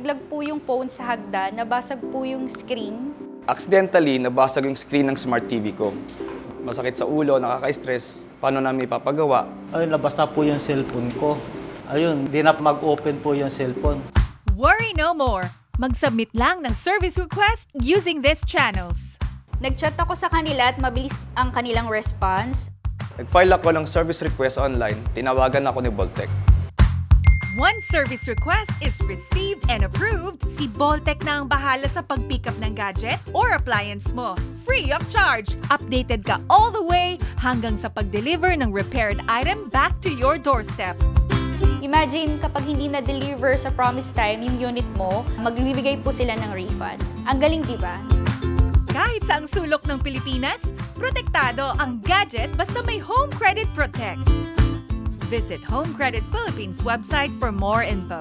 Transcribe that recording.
nalaglag po yung phone sa hagdan, nabasag po yung screen. Accidentally, nabasag yung screen ng smart TV ko. Masakit sa ulo, nakaka-stress. Paano namin ipapagawa? Ayun, nabasa po yung cellphone ko. Ayun, di na mag-open po yung cellphone. Worry no more! Mag-submit lang ng service request using these channels. Nag-chat ako sa kanila at mabilis ang kanilang response. Nag-file ako ng service request online. Tinawagan ako ni Boltec. Once service request is received and approved, si Boltec na ang bahala sa pag-pick up ng gadget or appliance mo. Free of charge! Updated ka all the way hanggang sa pag-deliver ng repaired item back to your doorstep. Imagine kapag hindi na-deliver sa promised time yung unit mo, magbibigay po sila ng refund. Ang galing, di ba? Kahit sa ang sulok ng Pilipinas, protektado ang gadget basta may Home Credit Protect. Visit Home Credit Philippines website for more info.